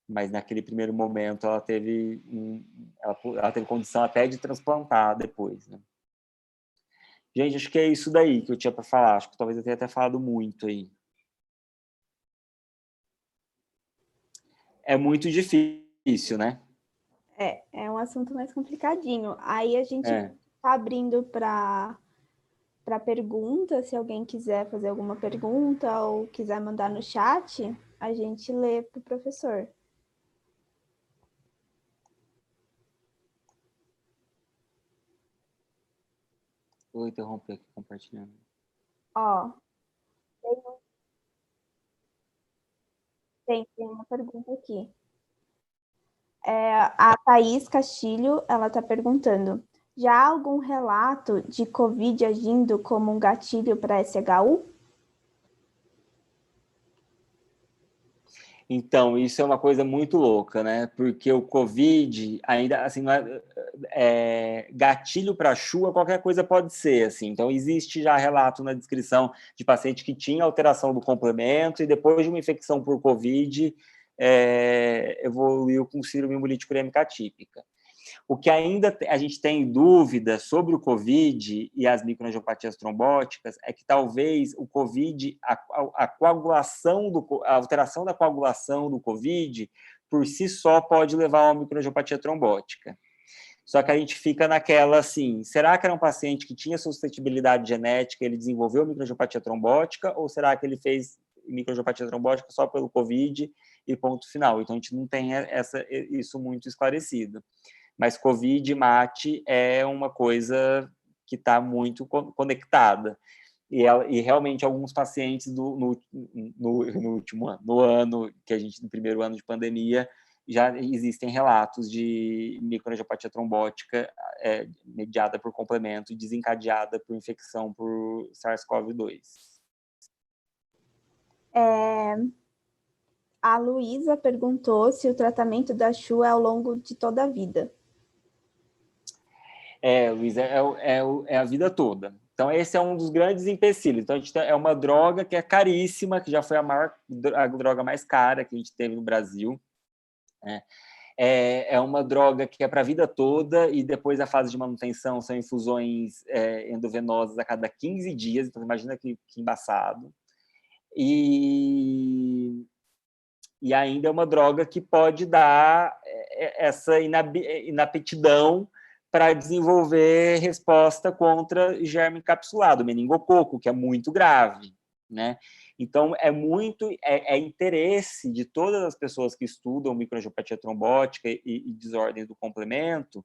Mas naquele primeiro momento ela teve condição até de transplantar depois, né? Gente, acho que é isso daí que eu tinha para falar. Acho que talvez eu tenha até falado muito aí. É muito difícil, né? É um assunto mais complicadinho. Aí a gente tá abrindo para pergunta, se alguém quiser fazer alguma pergunta ou quiser mandar no chat, a gente lê para o professor. Vou interromper aqui compartilhando. Ó, tem uma pergunta aqui. A Thaís Castilho, ela está perguntando, já há algum relato de Covid agindo como um gatilho para SHU? Então, isso é uma coisa muito louca, né? Porque o Covid ainda, assim, não gatilho para CHU, qualquer coisa pode ser, assim. Então, existe já relato na descrição de paciente que tinha alteração do complemento e depois de uma infecção por Covid, evoluiu com síndrome hemolítico urêmica atípica. O que ainda a gente tem dúvida sobre o COVID e as microangiopatias trombóticas é que talvez o COVID, a coagulação, a alteração da coagulação do COVID, por si só pode levar a uma microangiopatia trombótica. Só que a gente fica naquela assim, será que era um paciente que tinha suscetibilidade genética, ele desenvolveu microangiopatia trombótica, ou será que ele fez microangiopatia trombótica só pelo COVID e ponto final? Então, a gente não tem isso muito esclarecido. Mas COVID e MAT é uma coisa que está muito conectada. E realmente alguns pacientes no último ano, no ano que a gente, no primeiro ano de pandemia, já existem relatos de microangiopatia trombótica mediada por complemento e desencadeada por infecção por SARS-CoV-2. A Luísa perguntou se o tratamento da CHU é ao longo de toda a vida. Luísa, é a vida toda. Então, esse é um dos grandes empecilhos. Então, é uma droga que é caríssima, que já foi a droga mais cara que a gente teve no Brasil. É uma droga que é para a vida toda, e depois a fase de manutenção são infusões endovenosas a cada 15 dias. Então, imagina que embaçado. E ainda é uma droga que pode dar essa inaptidão para desenvolver resposta contra germe encapsulado, meningococo, que é muito grave, né? Então, é interesse de todas as pessoas que estudam microangiopatia trombótica e desordens do complemento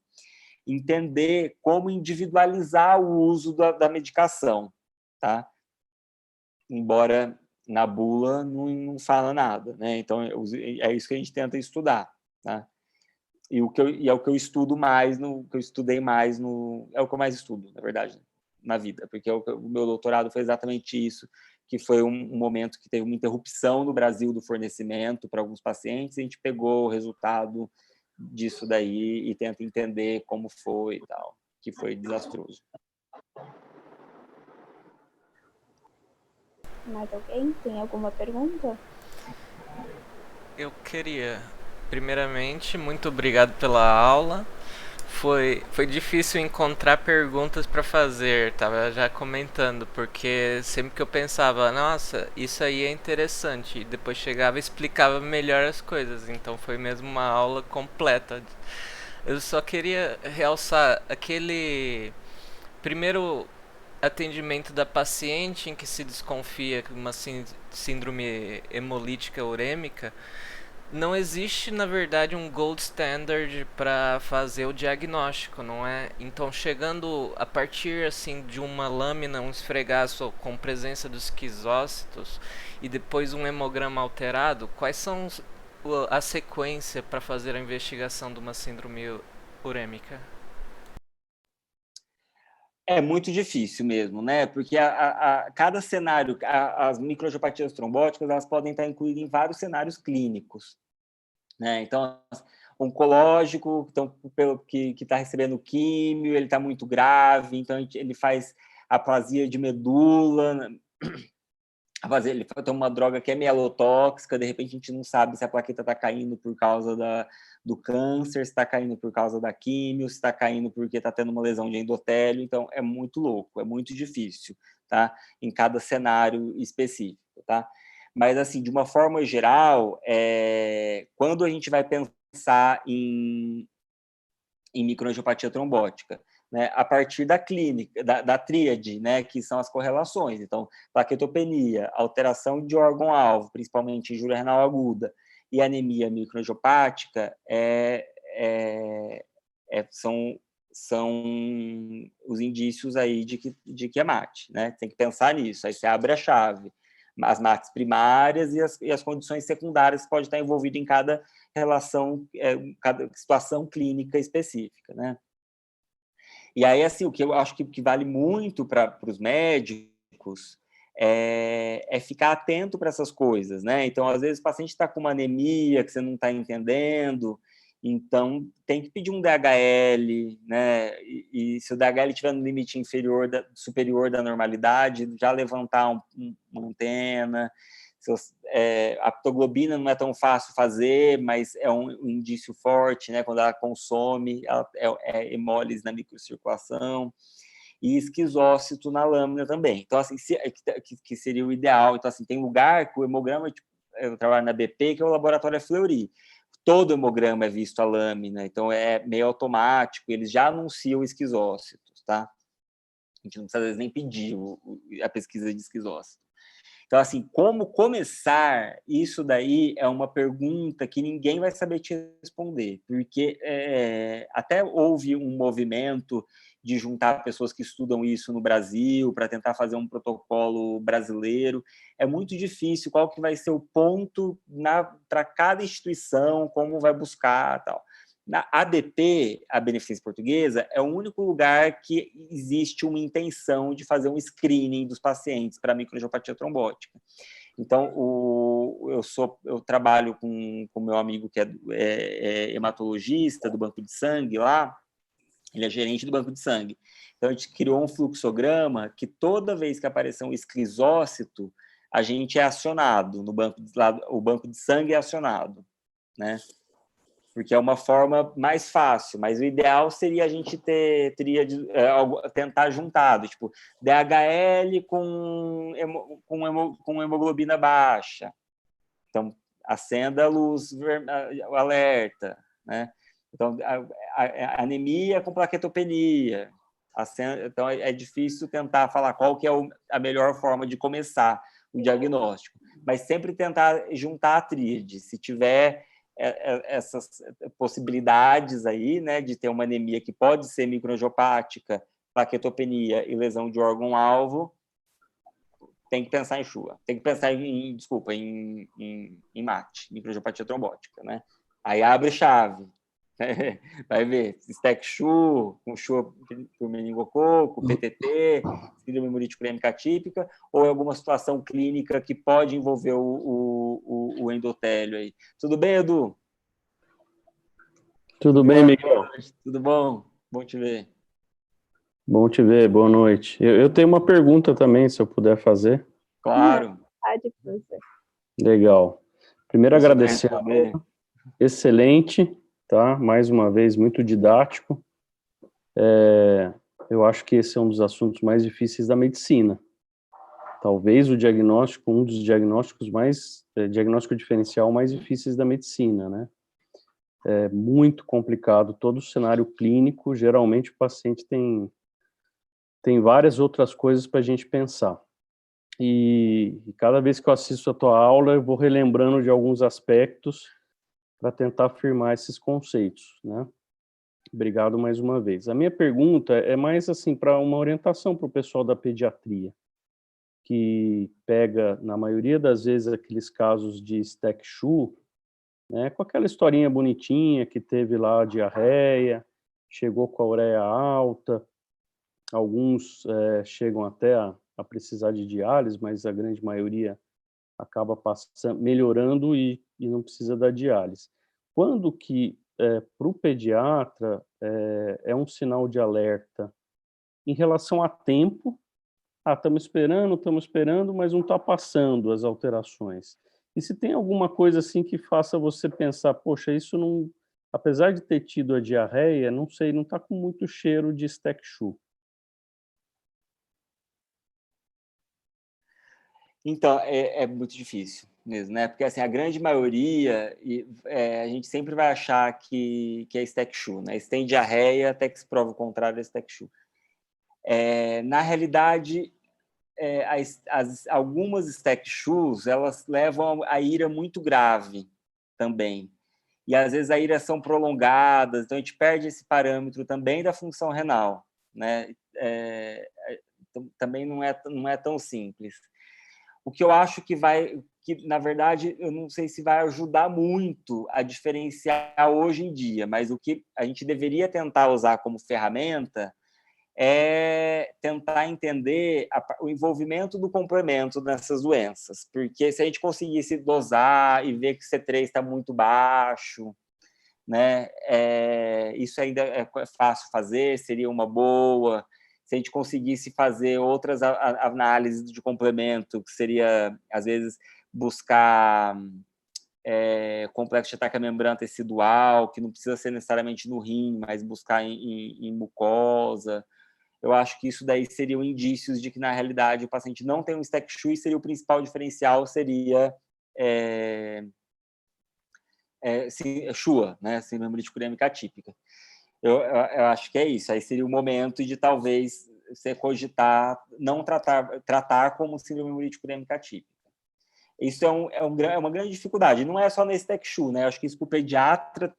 entender como individualizar o uso da medicação, tá? Embora na bula não fala nada, né? Então, é isso que a gente tenta estudar, tá? E é o que eu estudo mais, que eu estudei mais é o que eu mais estudo, na verdade, na vida, porque o meu doutorado foi exatamente isso, que foi um momento que teve uma interrupção no Brasil do fornecimento para alguns pacientes, e a gente pegou o resultado disso daí e tenta entender como foi e tal, que foi desastroso. Mais alguém tem alguma pergunta? Eu queria, primeiramente, muito obrigado pela aula. Foi difícil encontrar perguntas para fazer, tava já comentando, porque sempre que eu pensava, nossa, isso aí é interessante, e depois chegava e explicava melhor as coisas, então foi mesmo uma aula completa. Eu só queria realçar aquele primeiro atendimento da paciente em que se desconfia de uma síndrome hemolítica urêmica. Não existe, na verdade, um gold standard para fazer o diagnóstico, não é? Então, chegando a partir assim de uma lâmina, um esfregaço com presença dos quisócitos e depois um hemograma alterado, quais são a sequência para fazer a investigação de uma síndrome urêmica? É muito difícil mesmo, né? Porque cada cenário, as microangiopatias trombóticas, elas podem estar incluídas em vários cenários clínicos, né? Então, oncológico, então, que está recebendo químio, ele está muito grave, então ele faz aplasia de medula, ele tem uma droga que é mielotóxica, de repente a gente não sabe se a plaqueta está caindo por causa do câncer, se está caindo por causa da químio, se está caindo porque está tendo uma lesão de endotélio, então é muito louco, é muito difícil, tá? Em cada cenário específico, tá? Mas, assim, de uma forma geral, quando a gente vai pensar em microangiopatia trombótica, né, a partir da clínica, da tríade, né, que são as correlações. Então, plaquetopenia, alteração de órgão-alvo, principalmente injúria renal aguda, e anemia microangiopática são os indícios aí de que é MAT, né? Tem que pensar nisso. Aí você abre a chave. As MATs primárias e as condições secundárias que pode estar envolvido em cada relação, cada situação clínica específica, né? E aí, assim, o que eu acho que vale muito para os médicos é ficar atento para essas coisas, né? Então, às vezes, o paciente está com uma anemia que você não está entendendo, então tem que pedir um DHL, né? E se o DHL estiver no limite superior da normalidade, já levantar uma antena. A aptoglobina não é tão fácil fazer, mas é um indício forte, né? Quando ela consome, ela é hemólise na microcirculação, e esquizócito na lâmina também. Então, assim, que seria o ideal. Então, assim, tem lugar que o hemograma, eu trabalho na BP, que é o laboratório Fleury. todo hemograma é visto a lâmina, então é meio automático, eles já anunciam esquizócitos, tá? A gente não precisa, às vezes, nem pedir a pesquisa de esquizócito. Então, assim, como começar? Isso daí é uma pergunta que ninguém vai saber te responder, porque até houve um movimento de juntar pessoas que estudam isso no Brasil para tentar fazer um protocolo brasileiro. É muito difícil qual que vai ser o ponto para cada instituição, como vai buscar tal. Na ABP, a Beneficência Portuguesa, é o único lugar que existe uma intenção de fazer um screening dos pacientes para microangiopatia trombótica. Então, eu trabalho com o meu amigo que é hematologista do banco de sangue lá, ele é gerente do banco de sangue. Então, a gente criou um fluxograma que toda vez que aparecer um esclisócito, a gente é acionado no banco o banco de sangue é acionado, né? Porque é uma forma mais fácil, mas o ideal seria a gente tentar juntado, tipo, DHL com hemoglobina baixa. Então, acenda a luz, o alerta, né? Então, a anemia com plaquetopenia. Então, é difícil tentar falar qual que é a melhor forma de começar o diagnóstico, mas sempre tentar juntar a tríade. Se tiver essas possibilidades aí, né, de ter uma anemia que pode ser microangiopática, plaquetopenia e lesão de órgão-alvo, tem que pensar em CHUA. Tem que pensar em MAT, microangiopatia trombótica, né? Aí abre chave. Vai ver, stack CHU, com CHU por meningococo, PTT, síndrome hemolítico urêmica atípica, ou em alguma situação clínica que pode envolver o endotélio aí. Tudo bem, Edu? Tudo bem, Miguel? Tudo bom? Bom te ver. Bom te ver, boa noite. Eu tenho uma pergunta também, se eu puder fazer. Claro. Legal. Primeiro, agradecer a aula. Excelente, tá? Mais uma vez, muito didático. Eu acho que esse é um dos assuntos mais difíceis da medicina. Talvez o diagnóstico, um dos diagnósticos diagnóstico diferencial mais difíceis da medicina, né? É muito complicado todo o cenário clínico. Geralmente o paciente tem várias outras coisas para a gente pensar. E cada vez que eu assisto a tua aula, eu vou relembrando de alguns aspectos para tentar afirmar esses conceitos, né? Obrigado mais uma vez. A minha pergunta é mais assim para uma orientação para o pessoal da pediatria, que pega, na maioria das vezes, aqueles casos de STEC-CHU, né, com aquela historinha bonitinha que teve lá diarreia, chegou com a ureia alta, alguns chegam até a precisar de diálise, mas a grande maioria acaba melhorando e não precisa da diálise. Quando que, para o pediatra, é um sinal de alerta em relação a tempo? Estamos esperando, mas não está passando as alterações. E se tem alguma coisa assim que faça você pensar, poxa, isso não, apesar de ter tido a diarreia, não sei, não está com muito cheiro de STEC-CHU. Então, é muito difícil mesmo, né? Porque, assim, a grande maioria, a gente sempre vai achar que é STEC-CHU, né? Se tem diarreia, até que se prova o contrário, é STEC-CHU. Na realidade, algumas STEC-CHUs, elas levam a ira muito grave também. E, às vezes, a ira são prolongadas, então a gente perde esse parâmetro também da função renal, né? Também não é tão simples. O que eu acho que na verdade, eu não sei se vai ajudar muito a diferenciar hoje em dia, mas o que a gente deveria tentar usar como ferramenta é tentar entender o envolvimento do complemento nessas doenças, porque se a gente conseguisse dosar e ver que o C3 está muito baixo, né, isso ainda é fácil fazer, seria uma boa. Se a gente conseguisse fazer outras análises de complemento, que seria, às vezes, buscar complexo de ataque à membrana tecidual, que não precisa ser necessariamente no rim, mas buscar em mucosa. Eu acho que isso daí seriam indícios de que, na realidade, o paciente não tem um STEC-CHU e seria o principal diferencial, seria SHUA, né? Síndrome hemolítico urêmica atípica. Eu acho que é isso. Aí seria o momento de talvez você cogitar não tratar como síndrome hemolítico urêmica atípica. Isso é uma grande dificuldade. Não é só nesse TEC-SHU, né? Eu acho que isso para o pediatra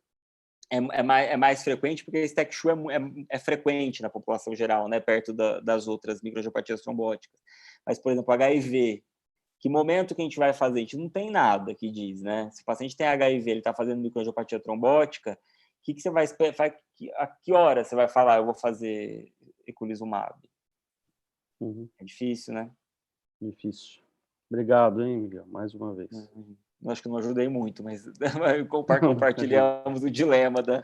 é mais frequente, porque esse TEC-SHU é frequente na população geral, né? Perto das outras microangiopatias trombóticas. Mas, por exemplo, HIV, que momento que a gente vai fazer? A gente não tem nada que diz, né? Se o paciente tem HIV, ele está fazendo microangiopatia trombótica, que você vai a que hora você vai falar, eu vou fazer eculizumab? É difícil, né? Difícil. Obrigado, hein, Miguel, mais uma vez. Eu acho que não ajudei muito, mas compartilhamos o dilema da...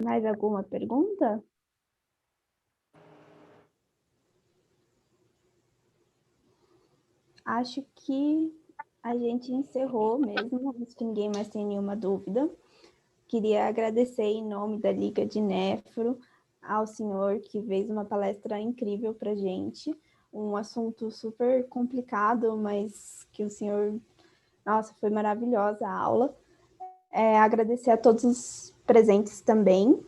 Mais alguma pergunta? Acho que a gente encerrou mesmo, acho que ninguém mais tem nenhuma dúvida. Queria agradecer em nome da Liga de Nefro ao senhor que fez uma palestra incrível para a gente, um assunto super complicado, mas que o senhor... Nossa, foi maravilhosa a aula. Agradecer a todos os presentes também,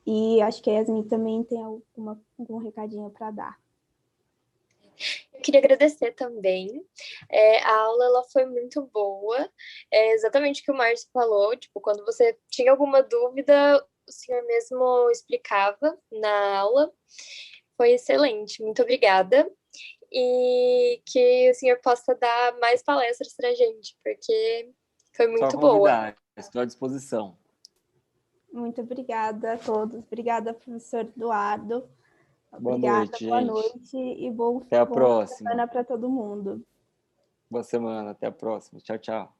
e acho que a Yasmin também tem algum recadinho para dar. Eu queria agradecer também. A aula ela foi muito boa. Exatamente o que o Márcio falou. Tipo, quando você tinha alguma dúvida, o senhor mesmo explicava na aula. Foi excelente. Muito obrigada. E que o senhor possa dar mais palestras para a gente, porque foi muito boa. Estou à disposição. Muito obrigada a todos. Obrigada, professor Eduardo. Boa noite, boa gente. noite e boa próxima semana para todo mundo. Boa semana, até a próxima. Tchau, tchau.